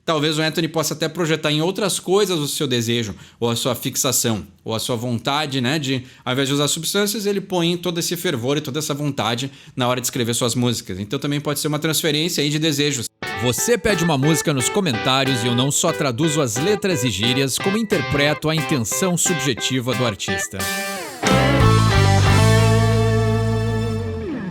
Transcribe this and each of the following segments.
talvez o Anthony possa até projetar em outras coisas o seu desejo, ou a sua fixação, ou a sua vontade, né? De, ao invés de usar substâncias, ele põe todo esse fervor e toda essa vontade na hora de escrever suas músicas. Então também pode ser uma transferência aí de desejos. Você pede uma música nos comentários e eu não só traduzo as letras e gírias, como interpreto a intenção subjetiva do artista.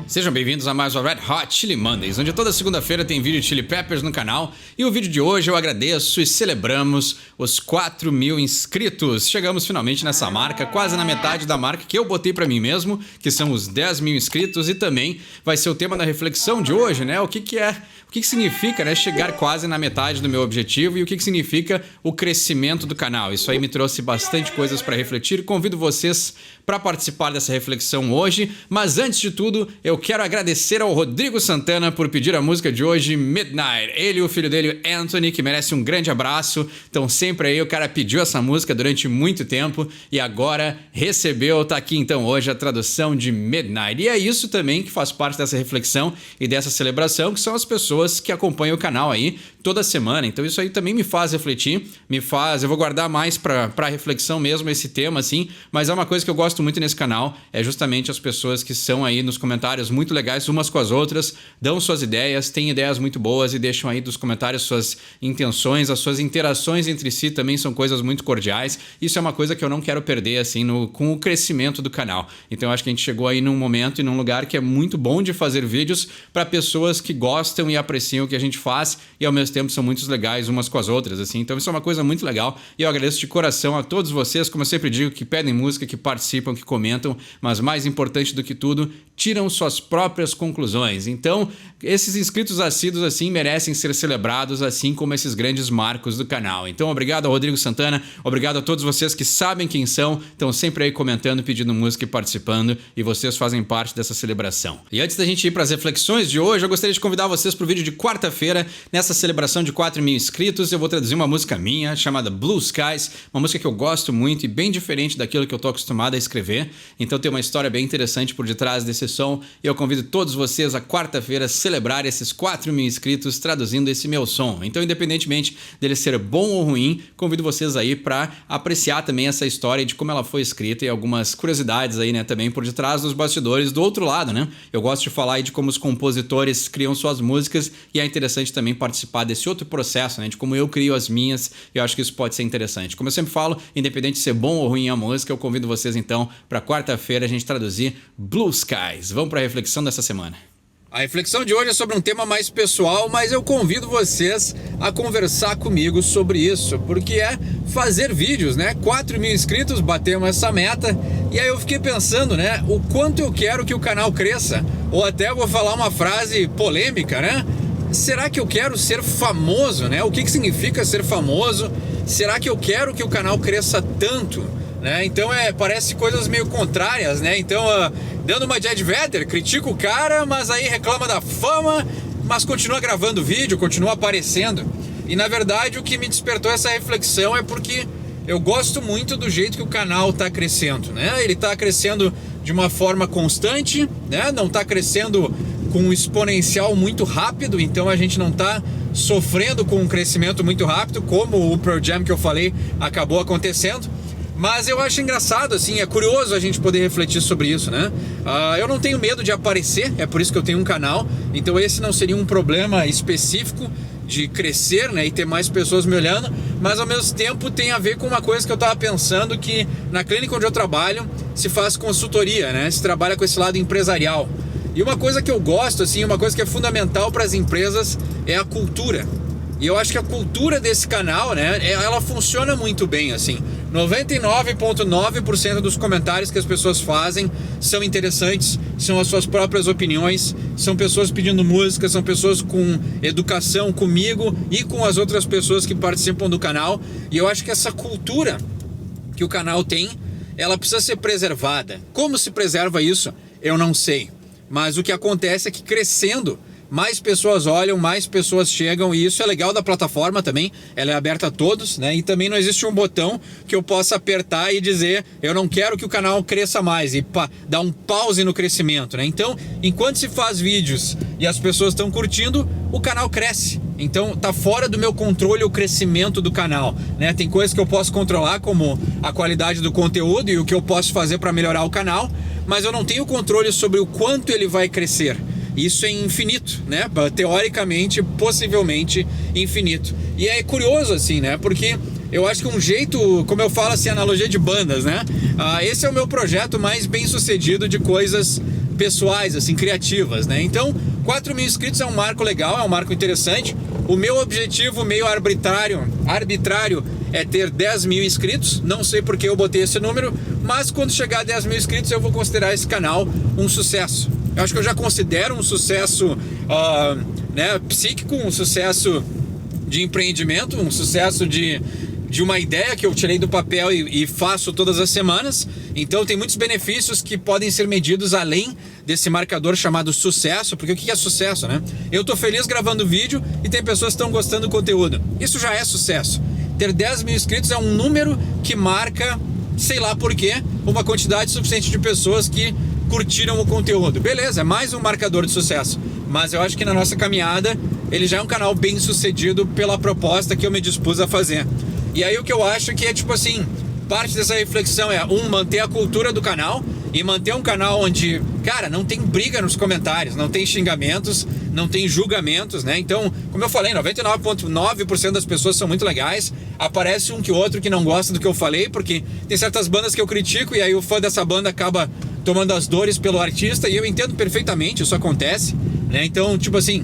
Sejam bem-vindos a mais uma Red Hot Chili Mondays, onde toda segunda-feira tem vídeo de Chili Peppers no canal. E o vídeo de hoje eu agradeço e celebramos os 4.000 inscritos. Chegamos finalmente nessa marca, quase na metade da marca que eu botei pra mim mesmo, que são os 10.000 inscritos. E também vai ser o tema da reflexão de hoje, né? O que significa, né, chegar quase na metade do meu objetivo e o que significa o crescimento do canal. Isso aí me trouxe bastante coisas para refletir. Convido vocês para participar dessa reflexão hoje. Mas antes de tudo, eu quero agradecer ao Rodrigo Santana por pedir a música de hoje, Midnight. Ele e o filho dele, Anthony, que merece um grande abraço. Então sempre aí o cara pediu essa música durante muito tempo e agora recebeu, tá aqui então hoje a tradução de Midnight. E é isso também que faz parte dessa reflexão e dessa celebração, que são as pessoas que acompanham o canal aí toda semana. Então isso aí também me faz refletir, eu vou guardar mais pra reflexão mesmo esse tema assim, mas é uma coisa que eu gosto muito nesse canal, é justamente as pessoas que são aí nos comentários muito legais umas com as outras, dão suas ideias, têm ideias muito boas e deixam aí nos comentários suas intenções, as suas interações entre si também são coisas muito cordiais. Isso é uma coisa que eu não quero perder assim com o crescimento do canal. Então eu acho que a gente chegou aí num momento e num lugar que é muito bom de fazer vídeos para pessoas que gostam e apreciam o que a gente faz e ao mesmo tempo são muito legais umas com as outras, assim. Então isso é uma coisa muito legal e eu agradeço de coração a todos vocês, como eu sempre digo, que pedem música, que participam, que comentam, mas mais importante do que tudo, tiram suas próprias conclusões. Então, esses inscritos assíduos assim merecem ser celebrados, assim como esses grandes marcos do canal. Então, obrigado ao Rodrigo Santana, obrigado a todos vocês que sabem quem são, estão sempre aí comentando, pedindo música e participando, e vocês fazem parte dessa celebração. E antes da gente ir para as reflexões de hoje, eu gostaria de convidar vocês para o vídeo de quarta-feira, nessa celebração de 4.000 inscritos. Eu vou traduzir uma música minha chamada Blue Skies, uma música que eu gosto muito e bem diferente daquilo que eu tô acostumado a escrever. Então tem uma história bem interessante por detrás desse som e eu convido todos vocês a quarta-feira celebrar esses 4.000 inscritos traduzindo esse meu som. Então, independentemente dele ser bom ou ruim, convido vocês aí para apreciar também essa história de como ela foi escrita e algumas curiosidades aí, né, também por detrás dos bastidores do outro lado, né? Eu gosto de falar aí de como os compositores criam suas músicas e é interessante também participar desse outro processo, né, de como eu crio as minhas. Eu acho que isso pode ser interessante. Como eu sempre falo, independente de ser bom ou ruim a música, eu convido vocês então para quarta-feira a gente traduzir Blue Skies. Vamos para a reflexão dessa semana. A reflexão de hoje é sobre um tema mais pessoal, mas eu convido vocês a conversar comigo sobre isso, porque é fazer vídeos, né? 4.000 inscritos, batemos essa meta, e aí eu fiquei pensando, né? O quanto eu quero que o canal cresça, ou até vou falar uma frase polêmica, né? Será que eu quero ser famoso, né? O que significa ser famoso? Será que eu quero que o canal cresça tanto? Né? Então parece coisas meio contrárias, né? Então, dando uma de Ed Vedder, critica o cara, mas aí reclama da fama, mas continua gravando vídeo, continua aparecendo. E na verdade o que me despertou essa reflexão é porque eu gosto muito do jeito que o canal está crescendo, né? Ele está crescendo de uma forma constante, né? Não está crescendo com um exponencial muito rápido, então a gente não está sofrendo com um crescimento muito rápido, como o Pearl Jam que eu falei acabou acontecendo. Mas eu acho engraçado, assim, é curioso a gente poder refletir sobre isso, né? Eu não tenho medo de aparecer, é por isso que eu tenho um canal, então esse não seria um problema específico de crescer, né, e ter mais pessoas me olhando, mas ao mesmo tempo tem a ver com uma coisa que eu tava pensando, que na clínica onde eu trabalho se faz consultoria, né? Se trabalha com esse lado empresarial. E uma coisa que eu gosto, assim, uma coisa que é fundamental para as empresas é a cultura. E eu acho que a cultura desse canal, né, ela funciona muito bem, assim. 99,9% dos comentários que as pessoas fazem são interessantes, são as suas próprias opiniões, são pessoas pedindo música, são pessoas com educação comigo e com as outras pessoas que participam do canal. E eu acho que essa cultura que o canal tem, ela precisa ser preservada. Como se preserva isso? Eu não sei. Mas o que acontece é que crescendo mais pessoas olham, mais pessoas chegam, e isso é legal da plataforma também, ela é aberta a todos, né? E também não existe um botão que eu possa apertar e dizer, eu não quero que o canal cresça mais, e dar um pause no crescimento, né? Então, enquanto se faz vídeos e as pessoas estão curtindo, o canal cresce. Então, tá fora do meu controle o crescimento do canal, né? Tem coisas que eu posso controlar, como a qualidade do conteúdo e o que eu posso fazer para melhorar o canal, mas eu não tenho controle sobre o quanto ele vai crescer. Isso é infinito, né? Teoricamente, possivelmente infinito. E é curioso assim, né? Porque eu acho que um jeito, como eu falo assim, analogia de bandas, né? Esse é o meu projeto mais bem sucedido de coisas pessoais, assim, criativas, né? Então, 4 mil inscritos é um marco legal, é um marco interessante. O meu objetivo meio arbitrário é ter 10 mil inscritos. Não sei porque eu botei esse número, mas quando chegar a 10 mil inscritos eu vou considerar esse canal um sucesso. Eu acho que eu já considero um sucesso né, psíquico, um sucesso de empreendimento, um sucesso de uma ideia que eu tirei do papel e faço todas as semanas. Então tem muitos benefícios que podem ser medidos além desse marcador chamado sucesso, porque o que é sucesso, né? Eu tô feliz gravando vídeo e tem pessoas que estão gostando do conteúdo. Isso já é sucesso. Ter 10 mil inscritos é um número que marca, sei lá por quê, uma quantidade suficiente de pessoas que curtiram o conteúdo. Beleza, é mais um marcador de sucesso. Mas eu acho que na nossa caminhada ele já é um canal bem sucedido pela proposta que eu me dispus a fazer. E aí o que eu acho que é tipo assim, parte dessa reflexão é manter a cultura do canal e manter um canal onde, cara, não tem briga nos comentários, não tem xingamentos, não tem julgamentos, né? Então, como eu falei, 99,9% das pessoas são muito legais. Aparece um que outro que não gosta do que eu falei, porque tem certas bandas que eu critico e aí o fã dessa banda acaba tomando as dores pelo artista, e eu entendo perfeitamente, isso acontece, né? Então, tipo assim,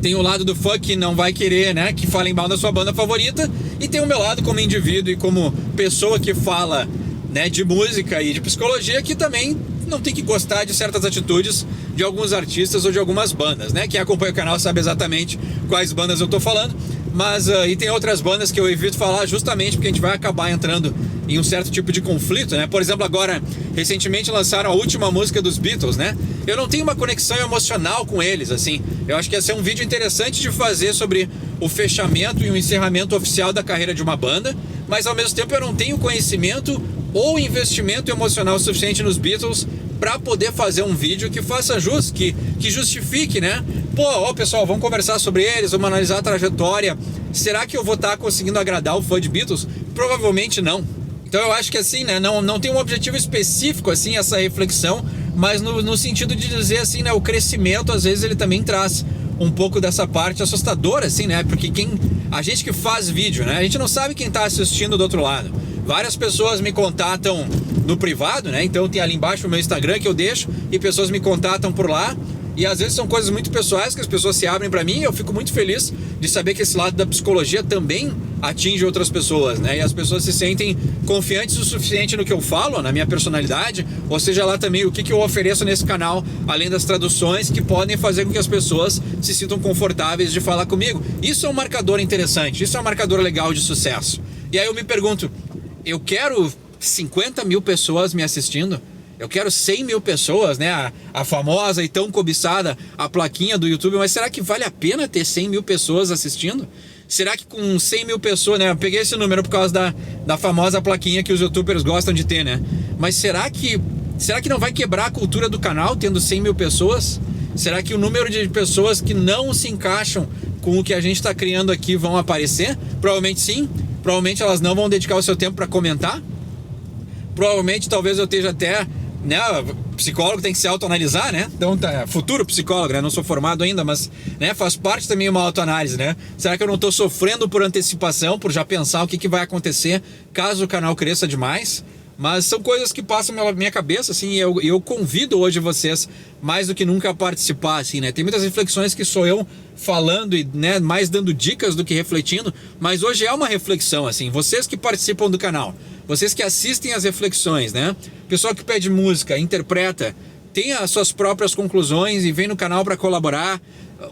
tem o lado do fã que não vai querer, né, que falem mal da sua banda favorita, e tem o meu lado como indivíduo e como pessoa que fala, né, de música e de psicologia, que também não tem que gostar de certas atitudes de alguns artistas ou de algumas bandas, né? Quem acompanha o canal sabe exatamente quais bandas eu tô falando, mas e tem outras bandas que eu evito falar justamente porque a gente vai acabar entrando em um certo tipo de conflito, né? Por exemplo, agora, recentemente lançaram a última música dos Beatles, né? Eu não tenho uma conexão emocional com eles, assim. Eu acho que ia ser um vídeo interessante de fazer sobre o fechamento e o encerramento oficial da carreira de uma banda, mas ao mesmo tempo eu não tenho conhecimento ou investimento emocional suficiente nos Beatles para poder fazer um vídeo que faça jus, que justifique, né? Pô, pessoal, vamos conversar sobre eles, vamos analisar a trajetória. Será que eu vou estar conseguindo agradar o fã de Beatles? Provavelmente não. Então eu acho que assim, né, não tem um objetivo específico, assim, essa reflexão, mas no sentido de dizer assim, né, o crescimento, às vezes, ele também traz um pouco dessa parte assustadora, assim, né? Porque a gente que faz vídeo, né? A gente não sabe quem tá assistindo do outro lado. Várias pessoas me contatam no privado, né? Então tem ali embaixo o meu Instagram que eu deixo e pessoas me contatam por lá. E às vezes são coisas muito pessoais que as pessoas se abrem para mim, e eu fico muito feliz de saber que esse lado da psicologia também atinge outras pessoas, né? E as pessoas se sentem confiantes o suficiente no que eu falo, na minha personalidade, ou seja lá também o que eu ofereço nesse canal, além das traduções que podem fazer com que as pessoas se sintam confortáveis de falar comigo. Isso é um marcador interessante, isso é um marcador legal de sucesso. E aí eu me pergunto, eu quero 50 mil pessoas me assistindo? Eu quero 100 mil pessoas, né? A famosa e tão cobiçada a plaquinha do YouTube, mas será que vale a pena ter 100 mil pessoas assistindo? Será que com 100 mil pessoas, né? Eu peguei esse número por causa da famosa plaquinha que os youtubers gostam de ter, né? Mas será que não vai quebrar a cultura do canal tendo 100 mil pessoas? Será que o número de pessoas que não se encaixam com o que a gente está criando aqui vão aparecer? Provavelmente sim. Provavelmente elas não vão dedicar o seu tempo para comentar. Provavelmente talvez eu esteja até, né, psicólogo tem que se autoanalisar, né? Então, futuro psicólogo, né? Não sou formado ainda, mas, né, faz parte também uma autoanálise, né? Será que eu não estou sofrendo por antecipação, por já pensar o que vai acontecer caso o canal cresça demais? Mas são coisas que passam pela minha cabeça, assim, e eu convido hoje vocês mais do que nunca a participar, assim, né? Tem muitas reflexões que sou eu falando e, né, mais dando dicas do que refletindo, mas hoje é uma reflexão, assim, vocês que participam do canal, vocês que assistem as reflexões, né? Pessoal que pede música, interpreta, tem as suas próprias conclusões e vem no canal para colaborar.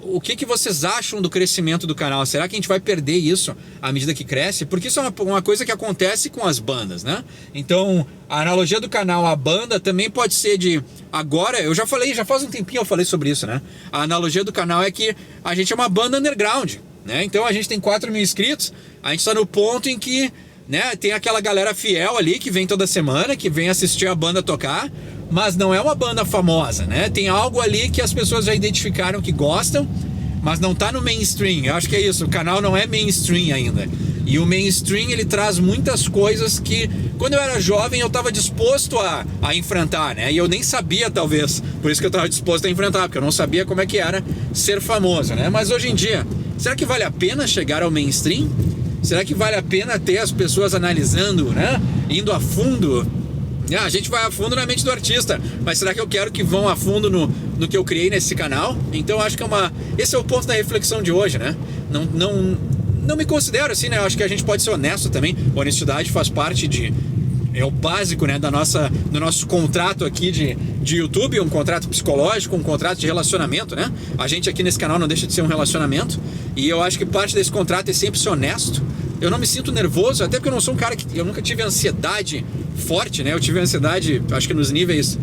o que vocês acham do crescimento do canal? Será que a gente vai perder isso à medida que cresce? Porque isso é uma coisa que acontece com as bandas, né? Então, a analogia do canal à banda também pode ser de... Agora, eu já faz um tempinho eu falei sobre isso, né? A analogia do canal é que a gente é uma banda underground, né? Então, a gente tem 4 mil inscritos, a gente está no ponto em que, né, tem aquela galera fiel ali que vem toda semana, que vem assistir a banda tocar, mas não é uma banda famosa, né? Tem algo ali que as pessoas já identificaram que gostam, mas não tá no mainstream. Eu acho que é isso, o canal não é mainstream ainda. E o mainstream, ele traz muitas coisas que, quando eu era jovem, eu tava disposto a enfrentar, né? E eu nem sabia, talvez, por isso que eu tava disposto a enfrentar, porque eu não sabia como é que era ser famoso, né? Mas hoje em dia, será que vale a pena chegar ao mainstream? Será que vale a pena ter as pessoas analisando, né? Indo a fundo? A gente vai a fundo na mente do artista, mas será que eu quero que vão a fundo no que eu criei nesse canal? Então acho que esse é o ponto da reflexão de hoje, né? Não me considero assim, né? Eu acho que a gente pode ser honesto também. Honestidade faz parte é o básico, né, do nosso contrato aqui de YouTube, um contrato psicológico, um contrato de relacionamento, né? A gente aqui nesse canal não deixa de ser um relacionamento, e eu acho que parte desse contrato é sempre ser honesto. Eu não me sinto nervoso, até porque eu não sou um cara eu nunca tive ansiedade forte, né? Eu tive ansiedade, acho que nos níveis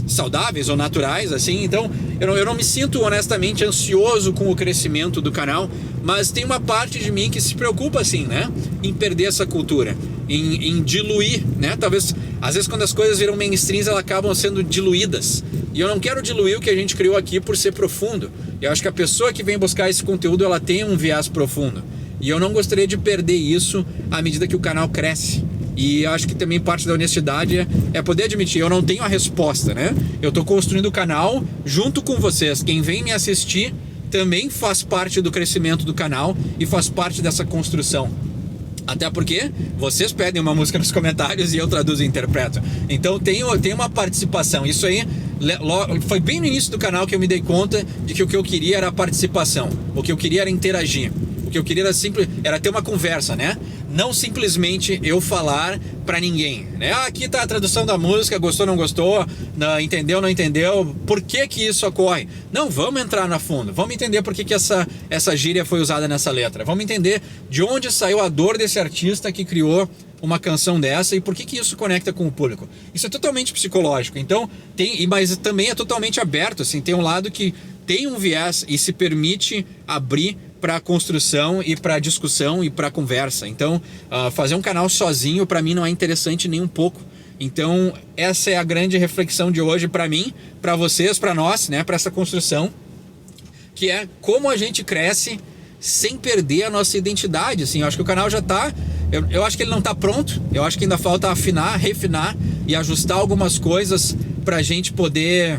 saudáveis ou naturais, assim. Então, eu não me sinto honestamente ansioso com o crescimento do canal, mas tem uma parte de mim que se preocupa, assim, né? Em perder essa cultura, em diluir, né? Talvez, às vezes, quando as coisas viram mainstreams, elas acabam sendo diluídas. E eu não quero diluir o que a gente criou aqui por ser profundo. Eu acho que a pessoa que vem buscar esse conteúdo, ela tem um viés profundo. E eu não gostaria de perder isso à medida que o canal cresce. E acho que também parte da honestidade é poder admitir, eu não tenho a resposta, né? Eu estou construindo o canal junto com vocês. Quem vem me assistir também faz parte do crescimento do canal e faz parte dessa construção. Até porque vocês pedem uma música nos comentários e eu traduzo e interpreto. Então tem uma participação. Isso aí foi bem no início do canal que eu me dei conta de que o que eu queria era a participação. O que eu queria era interagir. O que eu queria era ter uma conversa, né? Não simplesmente eu falar pra ninguém, né? Aqui tá a tradução da música, gostou, não gostou, entendeu, não entendeu, por que isso ocorre? Não, vamos entrar na fundo, vamos entender por que essa gíria foi usada nessa letra, vamos entender de onde saiu a dor desse artista que criou uma canção dessa e por que isso conecta com o público. Isso é totalmente psicológico, então mas também é totalmente aberto, assim, tem um lado que tem um viés e se permite abrir para construção e para discussão e para conversa. Então, fazer um canal sozinho para mim não é interessante nem um pouco. Então, essa é a grande reflexão de hoje para mim, para vocês, para nós, né, para essa construção, que é como a gente cresce sem perder a nossa identidade. Assim, eu acho que o canal já está... Eu acho que ele não está pronto. Eu acho que ainda falta afinar, refinar e ajustar algumas coisas para a gente poder...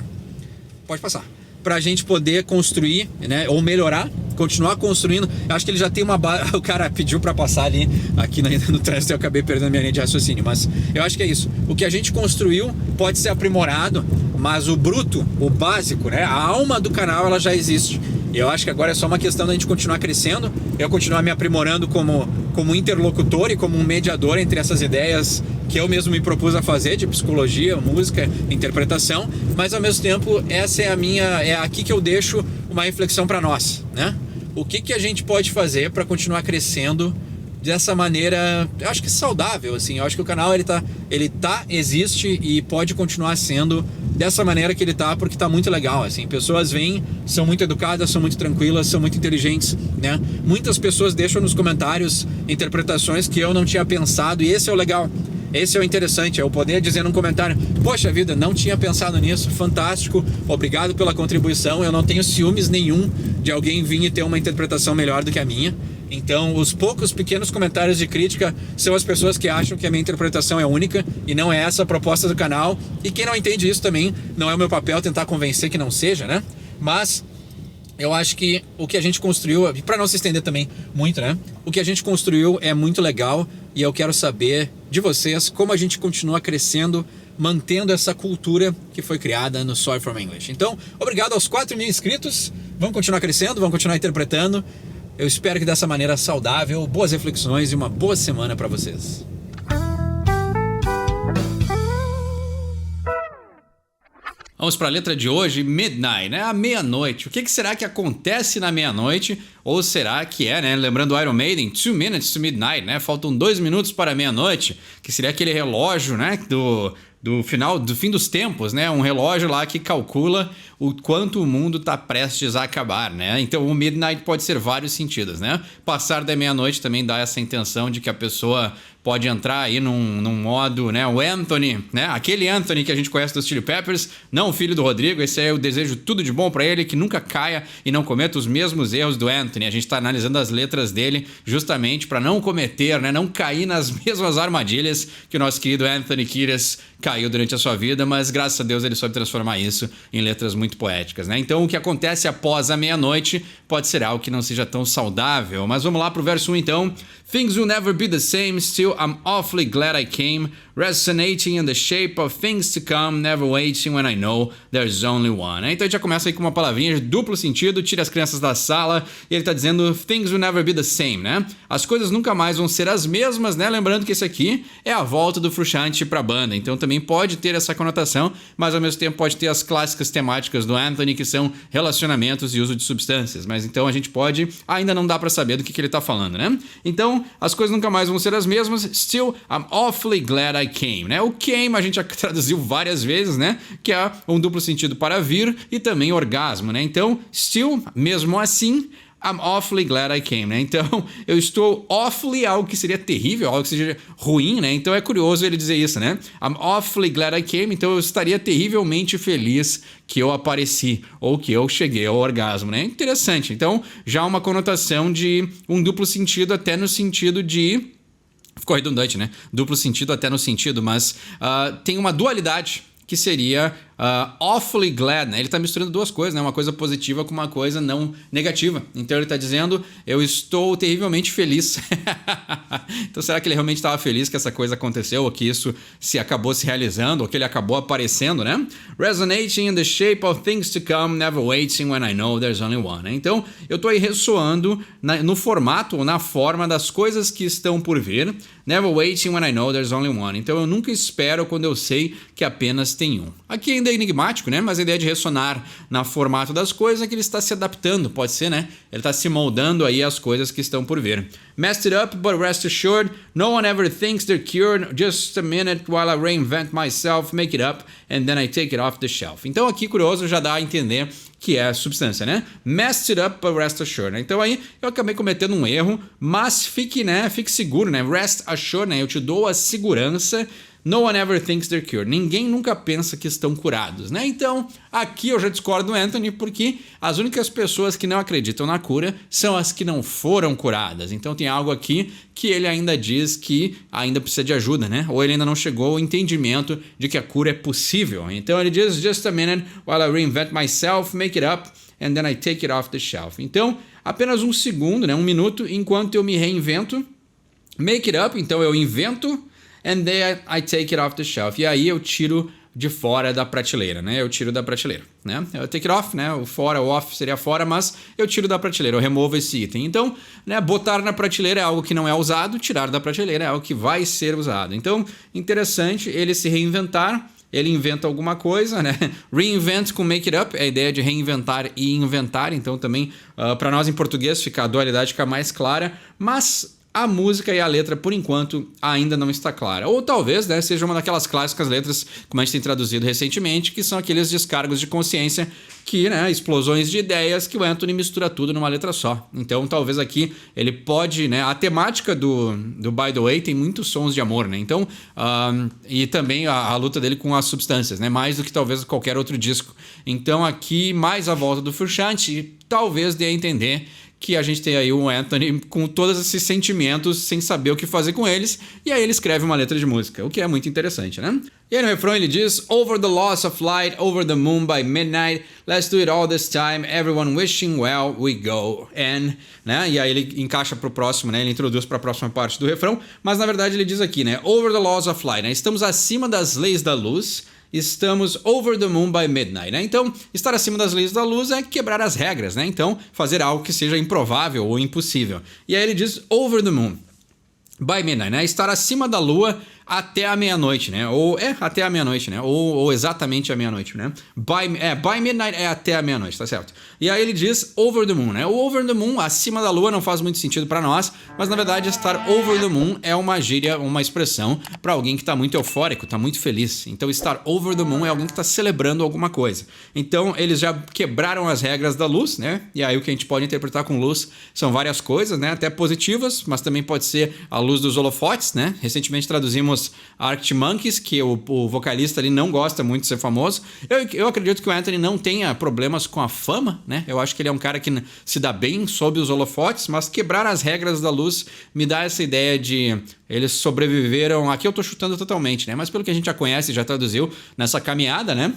Pode passar. Para a gente poder construir, né, ou melhorar, continuar construindo. Eu acho que ele já tem uma base. O cara pediu para passar ali, aqui no trânsito, eu acabei perdendo minha linha de raciocínio, mas eu acho que é isso. O que a gente construiu pode ser aprimorado, mas o bruto, o básico, né, a alma do canal, ela já existe. E eu acho que agora é só uma questão da gente continuar crescendo, eu continuar me aprimorando como interlocutor e como um mediador entre essas ideias que eu mesmo me propus a fazer, de psicologia, música, interpretação, mas ao mesmo tempo essa é aqui que eu deixo uma reflexão para nós, né? O que a gente pode fazer para continuar crescendo dessa maneira, eu acho que saudável, assim. Eu acho que o canal existe e pode continuar sendo dessa maneira que ele tá, porque tá muito legal, assim. Pessoas vêm, são muito educadas, são muito tranquilas, são muito inteligentes, né? Muitas pessoas deixam nos comentários interpretações que eu não tinha pensado, e esse é o legal. Esse é o interessante, é o poder dizer num comentário: poxa vida, não tinha pensado nisso, fantástico, obrigado pela contribuição. Eu não tenho ciúmes nenhum de alguém vir e ter uma interpretação melhor do que a minha. Então, os poucos pequenos comentários de crítica são as pessoas que acham que a minha interpretação é única e não é essa a proposta do canal. E quem não entende isso também, não é o meu papel tentar convencer que não seja, né? Mas eu acho que o que a gente construiu, para não se estender também muito, né? O que a gente construiu é muito legal e eu quero saber de vocês como a gente continua crescendo, mantendo essa cultura que foi criada no Soil from English. Então, obrigado aos 4 mil inscritos. Vamos continuar crescendo, vamos continuar interpretando. Eu espero que dessa maneira saudável, boas reflexões e uma boa semana para vocês. Vamos para a letra de hoje, midnight, né? A meia-noite. O que será que acontece na meia-noite? Ou será que é, né? Lembrando o Iron Maiden, 2 minutes to midnight, né? Faltam 2 minutos para a meia-noite, que seria aquele relógio, né? Do fim dos tempos, né? Um relógio lá que calcula o quanto o mundo está prestes a acabar, né? Então o midnight pode ser vários sentidos, né? Passar da meia-noite também dá essa intenção de que a pessoa pode entrar aí num modo, né? O Anthony, né? Aquele Anthony que a gente conhece dos Chili Peppers, não o filho do Rodrigo. Esse aí eu desejo tudo de bom para ele, que nunca caia e não cometa os mesmos erros do Anthony. A gente está analisando as letras dele justamente para não cometer, né? Não cair nas mesmas armadilhas que o nosso querido Anthony Kiedis caiu durante a sua vida, mas graças a Deus ele soube transformar isso em letras muito poéticas, né? Então o que acontece após a meia-noite pode ser algo que não seja tão saudável. Mas vamos lá pro verso 1 então. Things will never be the same, still I'm awfully glad I came, resonating in the shape of things to come, never waiting when I know there's only one. Então a gente já começa aí com uma palavrinha de duplo sentido, tira as crianças da sala, e ele tá dizendo things will never be the same, né? As coisas nunca mais vão ser as mesmas, né? Lembrando que esse aqui é a volta do Frusciante pra banda, então também pode ter essa conotação, mas ao mesmo tempo pode ter as clássicas temáticas do Anthony, que são relacionamentos e uso de substâncias, mas então a gente pode, ainda não dá pra saber do que ele tá falando, né? Então, as coisas nunca mais vão ser as mesmas, still I'm awfully glad I came, né? O came a gente já traduziu várias vezes, né? Que é um duplo sentido para vir e também orgasmo, né? Então, still, mesmo assim, I'm awfully glad I came, né? Então, eu estou awfully, algo que seria terrível, algo que seja ruim, né? Então é curioso ele dizer isso, né? I'm awfully glad I came, então eu estaria terrivelmente feliz que eu apareci, ou que eu cheguei ao orgasmo, né? Interessante. Então, já uma conotação de um duplo sentido até no sentido de... Ficou redundante, né? Duplo sentido até no sentido, mas tem uma dualidade que seria awfully glad, né? Ele está misturando duas coisas, né? Uma coisa positiva com uma coisa não negativa. Então ele está dizendo, eu estou terrivelmente feliz. Então será que ele realmente estava feliz que essa coisa aconteceu, ou que isso acabou se realizando, ou que ele acabou aparecendo, né? Resonating in the shape of things to come, never waiting when I know there's only one. Né? Então eu estou aí ressoando no formato ou na forma das coisas que estão por vir. Never waiting when I know there's only one. Então eu nunca espero quando eu sei que apenas tem um. Aqui ainda é enigmático, né? Mas a ideia de ressonar no formato das coisas é que ele está se adaptando, pode ser, né? Ele está se moldando aí às coisas que estão por vir. Messed it up, but rest assured, no one ever thinks they're cured. Just a minute while I reinvent myself, make it up, and then I take it off the shelf. Então aqui, curioso, já dá a entender que é substância, né? Messed it up, but rest assured. Né? Então aí eu acabei cometendo um erro, mas fique seguro, né? Rest assured, né? Eu te dou a segurança. No one ever thinks they're cured. Ninguém nunca pensa que estão curados, né? Então, aqui eu já discordo do Anthony, porque as únicas pessoas que não acreditam na cura são as que não foram curadas. Então tem algo aqui que ele ainda diz que ainda precisa de ajuda, né? Ou ele ainda não chegou ao entendimento de que a cura é possível. Então ele diz, just a minute while I reinvent myself, make it up, and then I take it off the shelf. Então, apenas um segundo, né? Um minuto, enquanto eu me reinvento. Make it up, então eu invento, and then I take it off the shelf. E aí eu tiro de fora da prateleira, né? Eu tiro da prateleira, né? Eu take it off, né? O fora, o off seria fora, mas eu tiro da prateleira, eu removo esse item. Então, né, botar na prateleira é algo que não é usado, tirar da prateleira é algo que vai ser usado. Então, interessante ele se reinventar. Ele inventa alguma coisa, né? Reinvent com make it up, é a ideia de reinventar e inventar. Então, também, para nós em português, a dualidade fica mais clara, mas a música e a letra, por enquanto, ainda não está clara. Ou talvez, né, seja uma daquelas clássicas letras, como a gente tem traduzido recentemente, que são aqueles descargos de consciência, que, né, explosões de ideias, que o Anthony mistura tudo numa letra só. Então, talvez aqui ele pode, né, a temática do By The Way tem muitos sons de amor, né? Então, e também a luta dele com as substâncias, né? Mais do que talvez qualquer outro disco. Então, aqui, mais a volta do Frusciante, talvez dê a entender que a gente tem aí o Anthony com todos esses sentimentos sem saber o que fazer com eles, e aí ele escreve uma letra de música, o que é muito interessante, né? E aí no refrão ele diz, over the loss of light, over the moon by midnight, let's do it all this time, everyone wishing well we go, and, né? E aí ele encaixa pro próximo, né? Ele introduz para a próxima parte do refrão, mas na verdade ele diz aqui, né? Over the laws of light, né? Estamos acima das leis da luz, estamos over the moon by midnight, né? Então, estar acima das leis da luz é quebrar as regras, né? Então, fazer algo que seja improvável ou impossível. E aí ele diz over the moon by midnight, né? Estar acima da lua até a meia-noite, né? Ou até a meia-noite, né? Ou exatamente a meia-noite, né? By midnight é até a meia-noite, tá certo? E aí ele diz over the moon, né? O over the moon, acima da lua, não faz muito sentido pra nós, mas na verdade estar over the moon é uma gíria, uma expressão pra alguém que tá muito eufórico, tá muito feliz. Então estar over the moon é alguém que tá celebrando alguma coisa. Então eles já quebraram as regras da luz, né? E aí o que a gente pode interpretar com luz são várias coisas, né? Até positivas, mas também pode ser a luz dos holofotes, né? Recentemente traduzimos Arctic Monkeys, que o vocalista ali não gosta muito de ser famoso. Eu acredito que o Anthony não tenha problemas com a fama, né? Eu acho que ele é um cara que se dá bem sob os holofotes, mas quebrar as regras da luz me dá essa ideia de eles sobreviveram. Aqui eu tô chutando totalmente, né? Mas pelo que a gente já conhece, já traduziu nessa caminhada, né?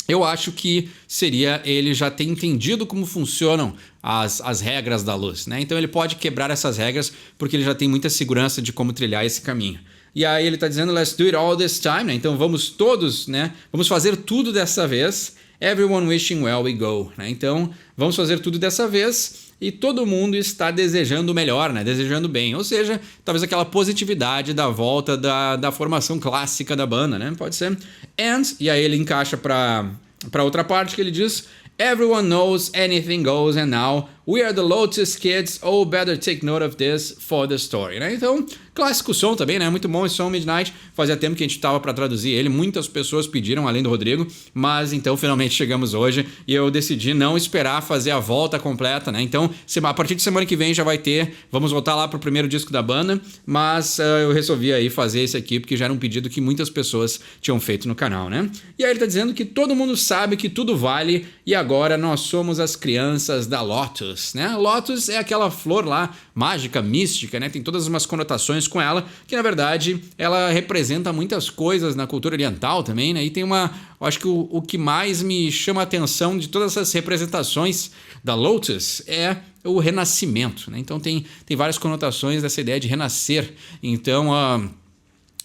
Eu acho que seria ele já ter entendido como funcionam as regras da luz, né? Então ele pode quebrar essas regras porque ele já tem muita segurança de como trilhar esse caminho. E aí ele está dizendo, let's do it all this time, né? Então vamos todos, né? Vamos fazer tudo dessa vez. Everyone wishing well we go, né? Então vamos fazer tudo dessa vez e todo mundo está desejando o melhor, né? Desejando bem. Ou seja, talvez aquela positividade da volta da formação clássica da banda, né? Pode ser. And, e aí ele encaixa para outra parte que ele diz, everyone knows anything goes and now we are the Lotus Kids, oh better take note of this for the story, né? Então, clássico som também, né? Muito bom esse som Midnight. Fazia tempo que a gente tava para traduzir ele, muitas pessoas pediram, além do Rodrigo, mas então finalmente chegamos hoje e eu decidi não esperar fazer a volta completa, né? Então, a partir de semana que vem já vai ter, vamos voltar lá pro primeiro disco da banda, mas eu resolvi aí fazer esse aqui porque já era um pedido que muitas pessoas tinham feito no canal, né? E aí ele tá dizendo que todo mundo sabe que tudo vale e agora nós somos as crianças da Lotus, né? Lotus é aquela flor lá, mágica, mística, né? Tem todas umas conotações com ela, que na verdade ela representa muitas coisas na cultura oriental também, né? E tem eu acho que o que mais me chama a atenção de todas essas representações da Lotus é o renascimento, né? Então tem várias conotações dessa ideia de renascer. Então,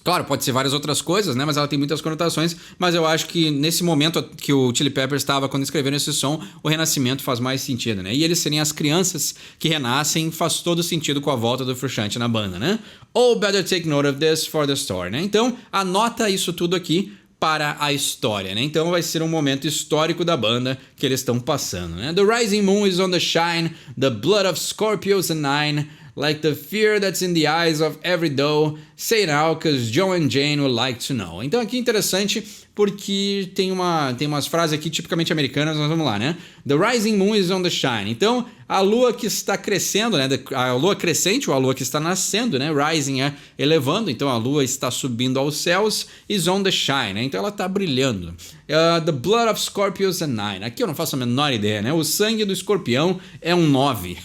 claro, pode ser várias outras coisas, né? Mas ela tem muitas conotações. Mas eu acho que nesse momento que o Chili Peppers estava quando escreveram esse som, o renascimento faz mais sentido, né? E eles serem as crianças que renascem faz todo sentido com a volta do Frusciante na banda, né? Oh, better take note of this for the story, né? Então, anota isso tudo aqui para a história, né? Então vai ser um momento histórico da banda que eles estão passando, né? The rising moon is on the shine, the blood of Scorpios and Nine, like the fear that's in the eyes of every doe, say now, cause Joe and Jane would like to know. Então aqui é interessante porque tem umas frases aqui tipicamente americanas, mas vamos lá, né? The rising moon is on the shine. Então, a lua que está crescendo, né? A lua crescente ou a lua que está nascendo, né? Rising é elevando, então a lua está subindo aos céus, is on the shine, né? Então ela está brilhando. The blood of Scorpios and Nine. Aqui eu não faço a menor ideia, né? O sangue do escorpião é um 9.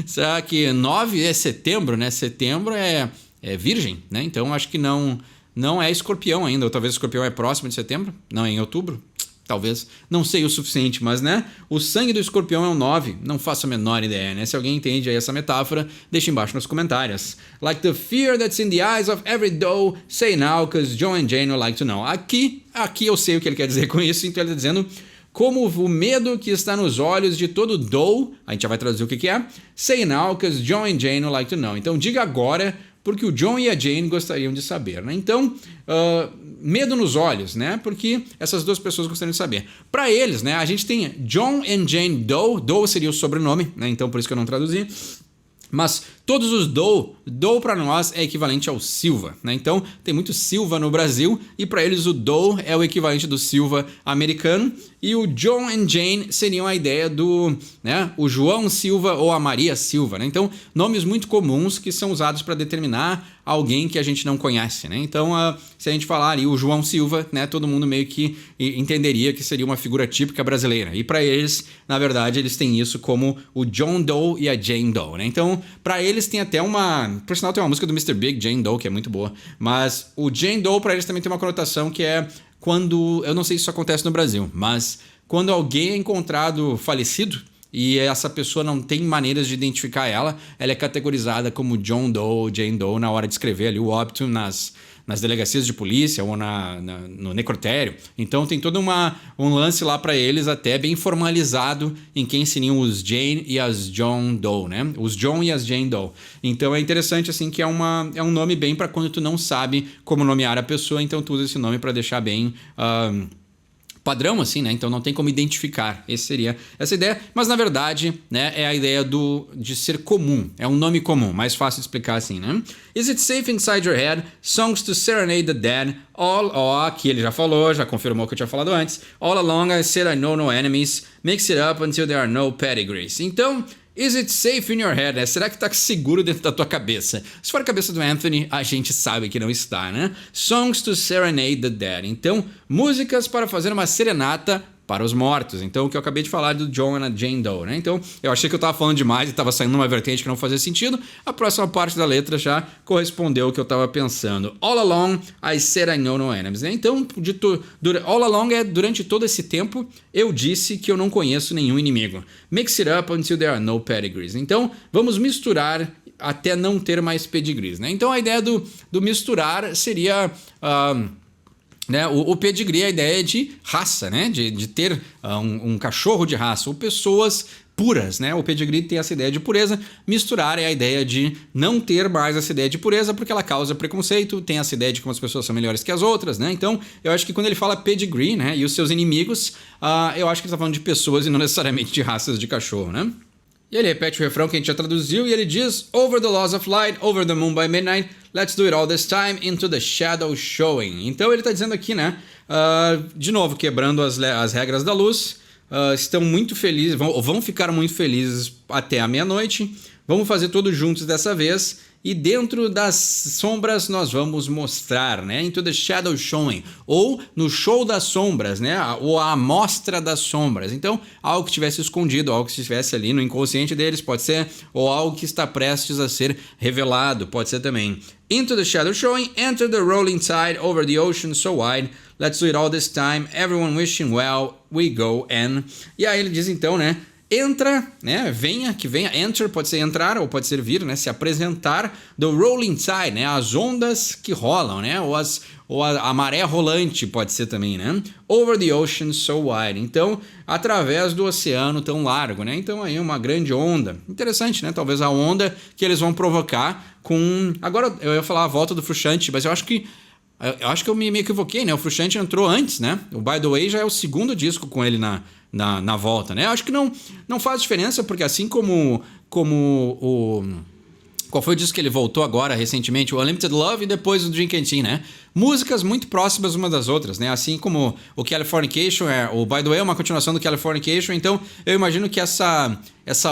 Será que 9 é setembro, né? Setembro é virgem, né? Então acho que não é escorpião ainda, ou talvez escorpião é próximo de setembro, não é em outubro, talvez, não sei o suficiente, mas né, o sangue do escorpião é um 9, não faço a menor ideia, né? Se alguém entende aí essa metáfora, deixa embaixo nos comentários. Like the fear that's in the eyes of every doe, say now, cause Joe and Jane would like to know. Aqui eu sei o que ele quer dizer com isso, então ele está dizendo como o medo que está nos olhos de todo doe, a gente já vai traduzir o que é, say now, cause Joe and Jane would like to know. Então diga agora, porque o John e a Jane gostariam de saber, né? Então, medo nos olhos, né? Porque essas duas pessoas gostariam de saber. Para eles, né? A gente tem John and Jane Doe. Doe seria o sobrenome, né? Então, por isso que eu não traduzi. Mas todos os Doe para nós é equivalente ao Silva, né? Então tem muito Silva no Brasil e para eles o Doe é o equivalente do Silva americano e o John and Jane seriam a ideia do, né, o João Silva ou a Maria Silva, né? Então nomes muito comuns que são usados para determinar alguém que a gente não conhece, né? Então se a gente falar ali o João Silva, né, todo mundo meio que entenderia que seria uma figura típica brasileira e para eles, na verdade, eles têm isso como o John Doe e a Jane Doe, né? Então para eles tem até por sinal tem uma música do Mr. Big, Jane Doe, que é muito boa, mas o Jane Doe para eles também tem uma conotação que é quando, eu não sei se isso acontece no Brasil, mas quando alguém é encontrado falecido e essa pessoa não tem maneiras de identificar ela é categorizada como John Doe, Jane Doe na hora de escrever ali o óbito nas delegacias de polícia ou no necrotério. Então tem todo um lance lá para eles até bem formalizado em quem seriam os Jane e as John Doe, né? Os John e as Jane Doe. Então é interessante assim que é um nome bem para quando tu não sabe como nomear a pessoa, então tu usa esse nome para deixar bem padrão assim, né? Então não tem como identificar. Essa seria essa ideia, mas na verdade, né, é a ideia de ser comum. É um nome comum, mais fácil de explicar assim, né? Is it safe inside your head? Songs to serenade the dead. Aqui ele já falou, já confirmou o que eu tinha falado antes. All along I said I know no enemies. Mix it up until there are no pedigrees. Então, is it safe in your head? Né? Será que tá seguro dentro da tua cabeça? Se for a cabeça do Anthony, a gente sabe que não está, né? Songs to serenade the dead. Então, músicas para fazer uma serenata para os mortos. Então, o que eu acabei de falar do John e Jane Doe, né? Então, eu achei que eu tava falando demais e tava saindo numa vertente que não fazia sentido. A próxima parte da letra já correspondeu ao que eu tava pensando. All along, I said I know no enemies, né? Então, all along é durante todo esse tempo, eu disse que eu não conheço nenhum inimigo. Mix it up until there are no pedigrees. Então, vamos misturar até não ter mais pedigrees, né? Então, a ideia do misturar seria... né? O pedigree, a ideia é de raça, né? de ter um cachorro de raça ou pessoas puras, né? O pedigree tem essa ideia de pureza, misturar é a ideia de não ter mais essa ideia de pureza porque ela causa preconceito, tem essa ideia de que umas pessoas são melhores que as outras, né? Então, eu acho que quando ele fala pedigree, né? E os seus inimigos, eu acho que ele está falando de pessoas e não necessariamente de raças de cachorro, né? E ele repete o refrão que a gente já traduziu e ele diz: Over the laws of light, over the moon by midnight, let's do it all this time, into the shadow showing. Então ele está dizendo aqui, né? De novo, quebrando as regras da luz, estão muito felizes, vão ficar muito felizes até a meia-noite, vamos fazer todos juntos dessa vez. E dentro das sombras nós vamos mostrar, né? Into the shadow showing. Ou no show das sombras, né? Ou a amostra das sombras. Então, algo que estivesse escondido, algo que estivesse ali no inconsciente deles, pode ser. Ou algo que está prestes a ser revelado, pode ser também. Into the shadow showing, enter the rolling tide over the ocean so wide. Let's do it all this time, everyone wishing well, we go and... E aí ele diz então, né? Entra, né? Venha, enter pode ser entrar ou pode ser vir, né? Se apresentar do rolling tide, né? As ondas que rolam, né? Ou a maré rolante pode ser também, né? Over the ocean so wide. Então, através do oceano tão largo, né? Então aí uma grande onda. Interessante, né? Talvez a onda que eles vão provocar com... Agora eu ia falar a volta do Frusciante, mas eu acho que eu me equivoquei, né? O Frusciante entrou antes, né? O By the Way já é o segundo disco com ele na volta, né? Acho que não faz diferença, porque assim como o... Qual foi o disco que ele voltou agora, recentemente? O Unlimited Love e depois o Drink and Tea, né? Músicas muito próximas umas das outras, né? Assim como o Californication, o By the Way é uma continuação do Californication, então eu imagino que essa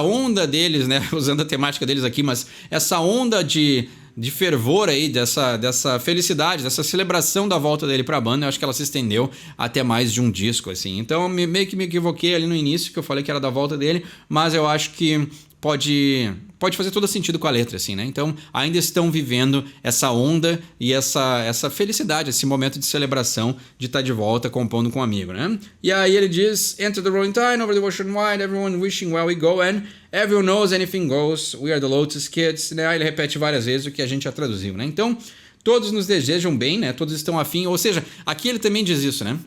onda deles, né? Usando a temática deles aqui, mas essa onda de fervor aí, dessa felicidade, dessa celebração da volta dele pra banda, eu acho que ela se estendeu até mais de um disco, assim. Então, meio que me equivoquei ali no início, que eu falei que era da volta dele, mas eu acho que pode fazer todo sentido com a letra, assim, né? Então, ainda estão vivendo essa onda e essa felicidade, esse momento de celebração de estar de volta compondo com um amigo, né? E aí ele diz, Enter the rolling tide, over the ocean wide, everyone wishing well we go, and everyone knows anything goes, we are the Lotus Kids, né? Aí ele repete várias vezes o que a gente já traduziu, né? Então, todos nos desejam bem, né? Todos estão afim, ou seja, aqui ele também diz isso, né?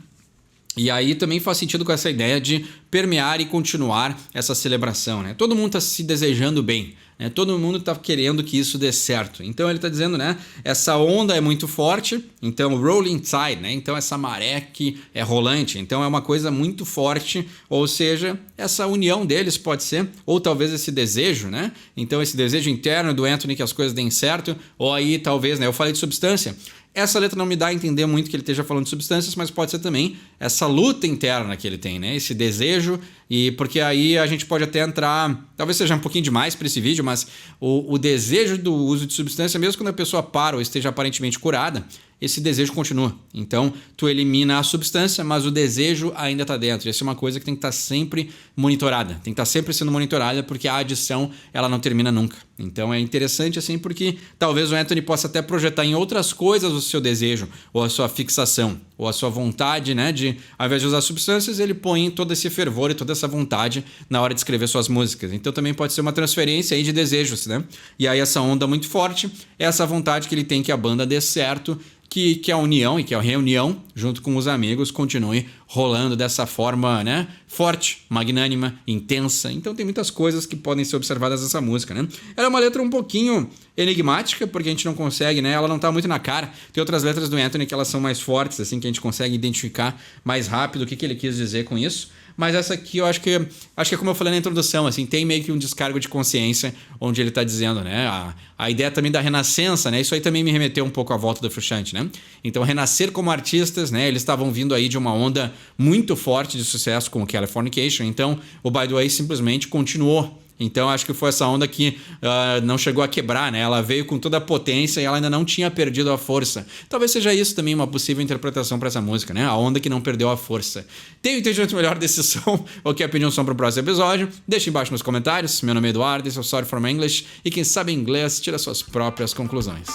E aí também faz sentido com essa ideia de permear e continuar essa celebração, né? Todo mundo está se desejando bem, né? Todo mundo está querendo que isso dê certo. Então ele está dizendo, né? Essa onda é muito forte, então rolling tide, né? Então essa maré que é rolante, então é uma coisa muito forte, ou seja, essa união deles pode ser, ou talvez esse desejo, né? Então esse desejo interno do Anthony que as coisas deem certo, ou aí talvez, né? Eu falei de substância. Essa letra não me dá a entender muito que ele esteja falando de substâncias, mas pode ser também essa luta interna que ele tem, né? Esse desejo, e porque aí a gente pode até entrar, talvez seja um pouquinho demais para esse vídeo, mas o desejo do uso de substância, mesmo quando a pessoa para ou esteja aparentemente curada, esse desejo continua. Então, tu elimina a substância, mas o desejo ainda está dentro. Essa é uma coisa que tem que estar sempre monitorada. Tem que estar sempre sendo monitorada, porque a adição, ela não termina nunca. Então, é interessante assim, porque talvez o Anthony possa até projetar em outras coisas o seu desejo, ou a sua fixação, ou a sua vontade, né? De, ao invés de usar substâncias, ele põe todo esse fervor e toda essa vontade na hora de escrever suas músicas. Então, também pode ser uma transferência aí de desejos, né? E aí, essa onda muito forte é essa vontade que ele tem que a banda dê certo, que a união e que a reunião, junto com os amigos, continue rolando dessa forma, né? Forte, magnânima, intensa. Então tem muitas coisas que podem ser observadas nessa música, né? Ela é uma letra um pouquinho enigmática, porque a gente não consegue, né? Ela não tá muito na cara. Tem outras letras do Anthony que elas são mais fortes, assim, que a gente consegue identificar mais rápido o que ele quis dizer com isso. Mas essa aqui eu acho que é como eu falei na introdução, assim, tem meio que um descargo de consciência onde ele está dizendo, né? A ideia também da renascença, né? Isso aí também me remeteu um pouco à volta do Frusciante, né? Então, renascer como artistas, né? Eles estavam vindo aí de uma onda muito forte de sucesso com o Californication. Então, o By The Way simplesmente continuou. Então, acho que foi essa onda que não chegou a quebrar, né? Ela veio com toda a potência e ela ainda não tinha perdido a força. Talvez seja isso também uma possível interpretação para essa música, né? A onda que não perdeu a força. Tem um entendimento melhor desse som ou quer pedir um som para o próximo episódio? Deixa embaixo nos comentários. Meu nome é Eduardo, esse é o Sorry for My English. E quem sabe inglês tira suas próprias conclusões.